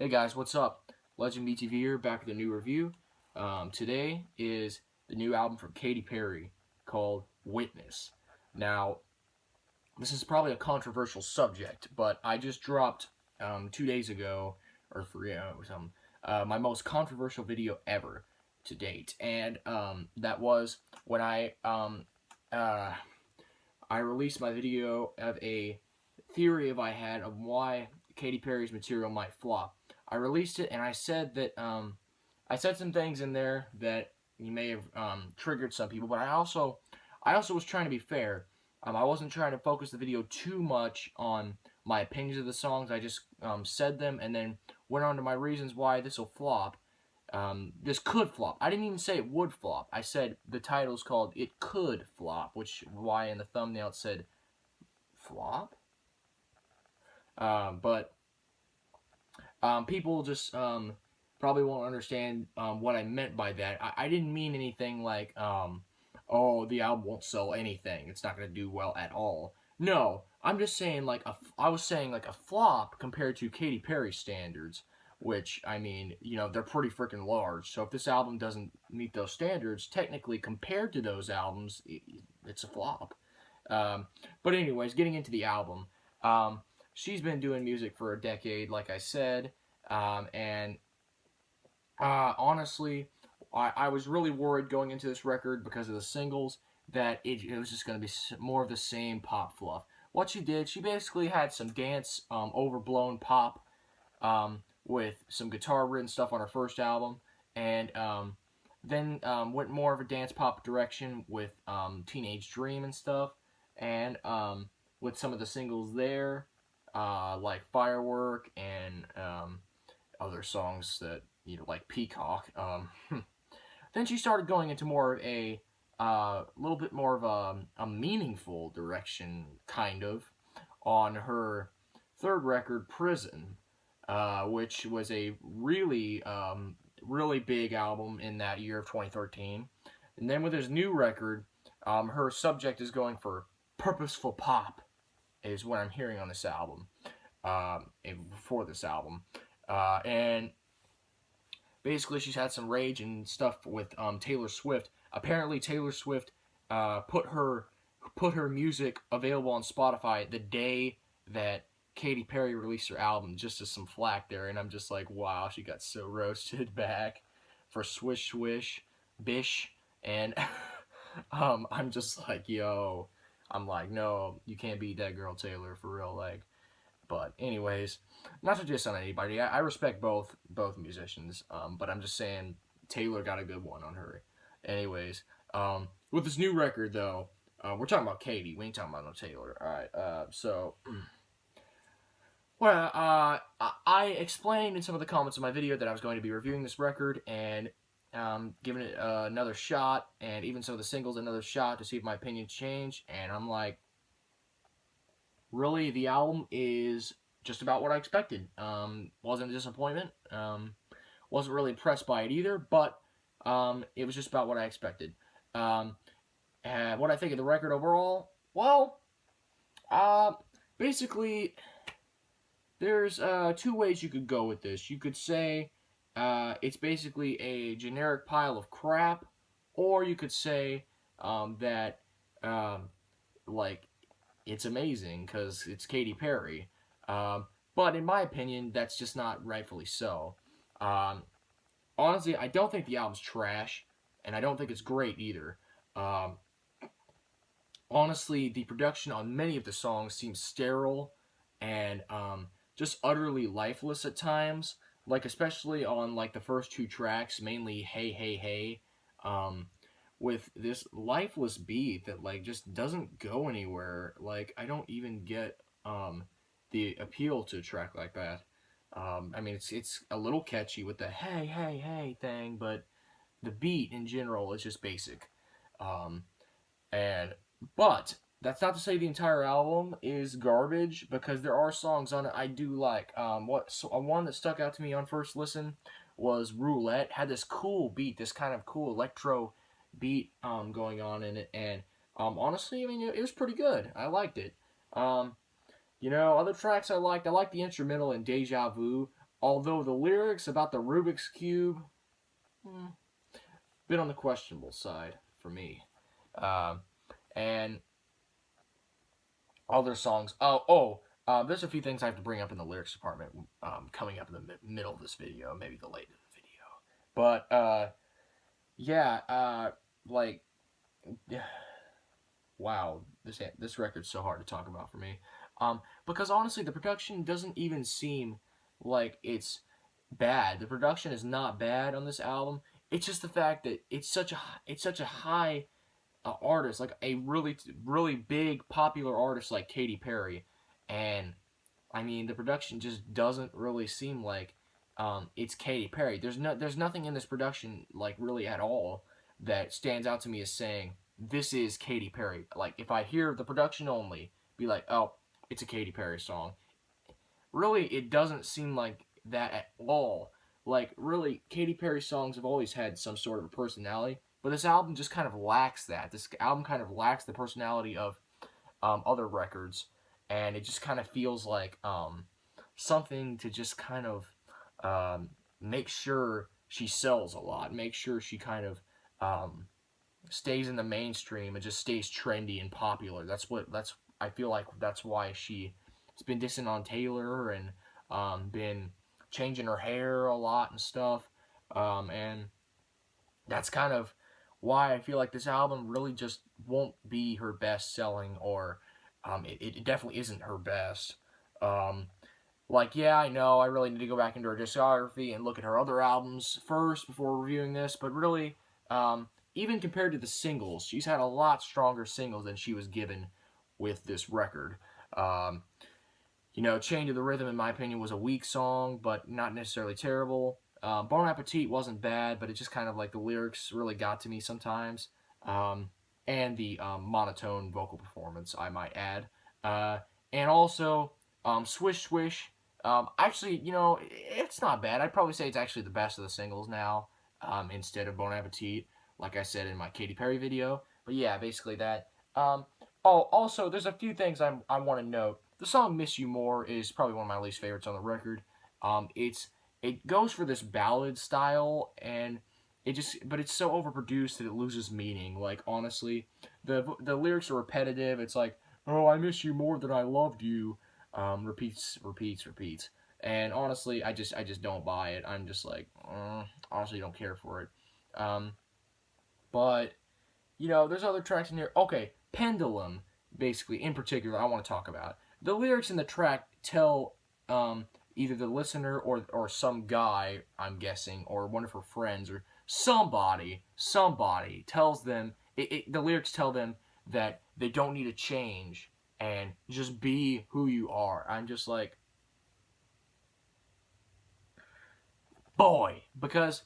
Hey guys, what's up? LegendBTV here, back with a new review. Today is the new album from Katy Perry called Witness. Now, this is probably a controversial subject, but I just dropped 2 days ago, or 3 or something, my most controversial video ever to date, and that was when I released my video of a theory I had of why Katy Perry's material might flop. I released it and I said that I said some things in there that you may have triggered some people, but I also was trying to be fair. I wasn't trying to focus the video too much on my opinions of the songs. I just said them and then went on to my reasons why this will flop. This could flop. I didn't even say it would flop. I said the title's called It Could Flop, which why in the thumbnail it said flop. But people just probably won't understand what I meant by that. I didn't mean anything like, oh, the album won't sell anything. It's not going to do well at all. No, I'm just saying I was saying like a flop compared to Katy Perry standards, which, I mean, you know, they're pretty freaking large. So if this album doesn't meet those standards, technically compared to those albums, it's a flop. But anyways, getting into the album, she's been doing music for a decade, like I said, and honestly, I was really worried going into this record because of the singles that it was just going to be more of the same pop fluff. What she did, she basically had some dance, overblown pop with some guitar-written stuff on her first album, and then went more of a dance pop direction with Teenage Dream and stuff, and with some of the singles there, like Firework and other songs that, you know, like Peacock. Then she started going into more of a little bit more of a meaningful direction, kind of, on her third record, Prison, which was a really, really big album in that year of 2013. And then with his new record, her subject is going for purposeful pop, is what I'm hearing on this album, for this album. And basically she's had some rage and stuff with Taylor Swift. Apparently Taylor Swift put her music available on Spotify the day that Katy Perry released her album, just as some flack there, and I'm just like, wow, she got so roasted back for Swish Swish Bish, and I'm just like, yo, I'm like, no, you can't beat that girl Taylor, for real, like. But anyways, not to diss on anybody, I respect both musicians, but I'm just saying Taylor got a good one on her. Anyways, with this new record though, we're talking about Katy, we ain't talking about no Taylor. Alright, so well, I explained in some of the comments of my video that I was going to be reviewing this record and giving it another shot, and even some of the singles another shot to see if my opinions change, and I'm like, really, the album is just about what I expected. Wasn't a disappointment. Wasn't really impressed by it either, but it was just about what I expected. What I think of the record overall, well, basically, there's two ways you could go with this. You could say it's basically a generic pile of crap, or you could say that like, it's amazing because it's Katy Perry. But in my opinion, that's just not rightfully so. Honestly, I don't think the album's trash, and I don't think it's great either. Honestly, the production on many of the songs seems sterile and just utterly lifeless at times. Like, especially on like the first two tracks, mainly Hey Hey Hey, with this lifeless beat that like just doesn't go anywhere. Like, I don't even get the appeal to a track like that. I mean, it's a little catchy with the hey hey hey thing, but the beat in general is just basic. But that's not to say the entire album is garbage, because there are songs on it I do like. One that stuck out to me on first listen was Roulette. Had this cool beat, this kind of cool electro beat going on in it, and honestly, I mean, it was pretty good. I liked it. You know, other tracks I liked the instrumental in Deja Vu. although the lyrics about the Rubik's Cube, bit on the questionable side for me. And other songs. There's a few things I have to bring up in the lyrics department coming up in the middle of this video, maybe the late of the video. But, yeah, like, wow, this record's so hard to talk about for me. Because honestly, the production doesn't even seem like it's bad. The production is not bad on this album. It's just the fact that it's such a high artist, like a really big popular artist like Katy Perry, and I mean the production just doesn't really seem like it's Katy Perry. There's nothing in this production like really at all that stands out to me as saying this is Katy Perry. Like if I hear the production only, be like, oh, it's a Katy Perry song. Really, it doesn't seem like that at all. Like really, Katy Perry songs have always had some sort of a personality. But this album just kind of lacks that. This album kind of lacks the personality of other records. And it just kind of feels like something to just kind of make sure she sells a lot. Make sure she kind of stays in the mainstream and just stays trendy and popular. I feel like that's why she's been dissing on Taylor and been changing her hair a lot and stuff. And that's kind of why I feel like this album really just won't be her best selling, or it definitely isn't her best. Like, yeah, I know I really need to go back into her discography and look at her other albums first before reviewing this, but really, even compared to the singles, she's had a lot stronger singles than she was given with this record. Chain to the Rhythm, in my opinion, was a weak song, but not necessarily terrible. Bon Appetit wasn't bad, but it just kind of like the lyrics really got to me sometimes. And the monotone vocal performance, I might add. And also, Swish Swish. Actually, it's not bad. I'd probably say it's actually the best of the singles now, instead of Bon Appetit, like I said in my Katy Perry video. But yeah, basically that. Also, there's a few things I want to note. The song Miss You More is probably one of my least favorites on the record. It goes for this ballad style, and but it's so overproduced that it loses meaning. Like, honestly, the lyrics are repetitive. It's like, oh, I miss you more than I loved you. Repeats. And honestly, I just don't buy it. I'm just like, honestly, don't care for it. But, there's other tracks in here. Okay, Pendulum, basically, in particular, I want to talk about. The lyrics in the track tell, either the listener or some guy, I'm guessing, or one of her friends, or somebody tells them, the lyrics tell them that they don't need to change and just be who you are. I'm just like, boy, because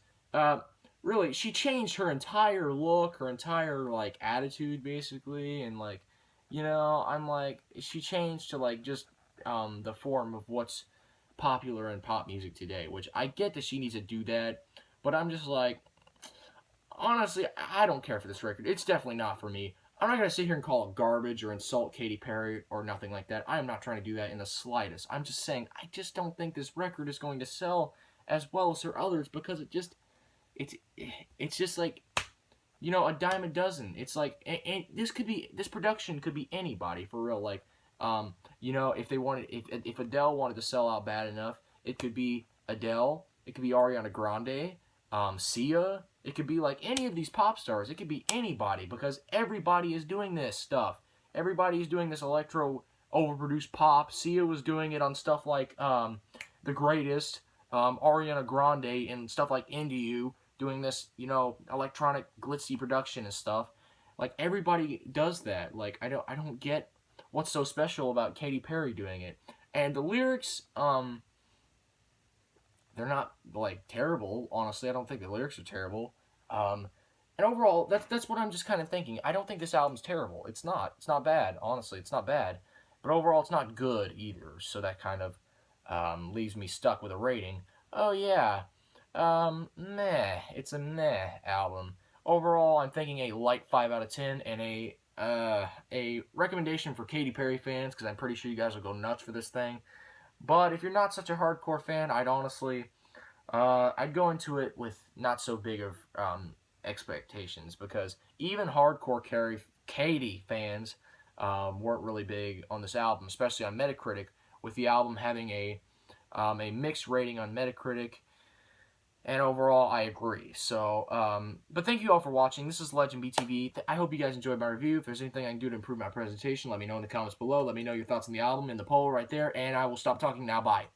really, she changed her entire look, her entire like attitude, basically, and like, I'm like, she changed to like just the form of what's popular in pop music today, which I get that she needs to do that, but I'm just like, honestly, I don't care for this record. It's definitely not for me. I'm not going to sit here and call it garbage or insult Katy Perry or nothing like that. I am not trying to do that in the slightest. I'm just saying, I just don't think this record is going to sell as well as her others, because it's just like, a dime a dozen. It's like, and this production could be anybody, for real. Like, if Adele wanted to sell out bad enough, it could be Adele, it could be Ariana Grande, Sia, it could be like any of these pop stars. It could be anybody, because everybody is doing this stuff. Everybody is doing this electro overproduced pop. Sia was doing it on stuff like The Greatest, Ariana Grande and stuff like Into You, doing this, electronic glitzy production and stuff. Like, everybody does that. Like, I don't get what's so special about Katy Perry doing it. And the lyrics, they're not like terrible. Honestly, I don't think the lyrics are terrible. And overall, that's what I'm just kind of thinking. I don't think this album's terrible. It's not. It's not bad. Honestly, it's not bad. But overall, it's not good either. So that kind of leaves me stuck with a rating. Oh yeah, meh. It's a meh album. Overall, I'm thinking a light 5 out of 10, and a recommendation for Katy Perry fans, because I'm pretty sure you guys will go nuts for this thing. But if you're not such a hardcore fan, I'd go into it with not so big of expectations, because even hardcore Katy fans weren't really big on this album, especially on Metacritic, with the album having a mixed rating on Metacritic. And overall, I agree. So, but thank you all for watching. This is Legend BTV. I hope you guys enjoyed my review. If there's anything I can do to improve my presentation, let me know in the comments below. Let me know your thoughts on the album in the poll right there. And I will stop talking now. Bye.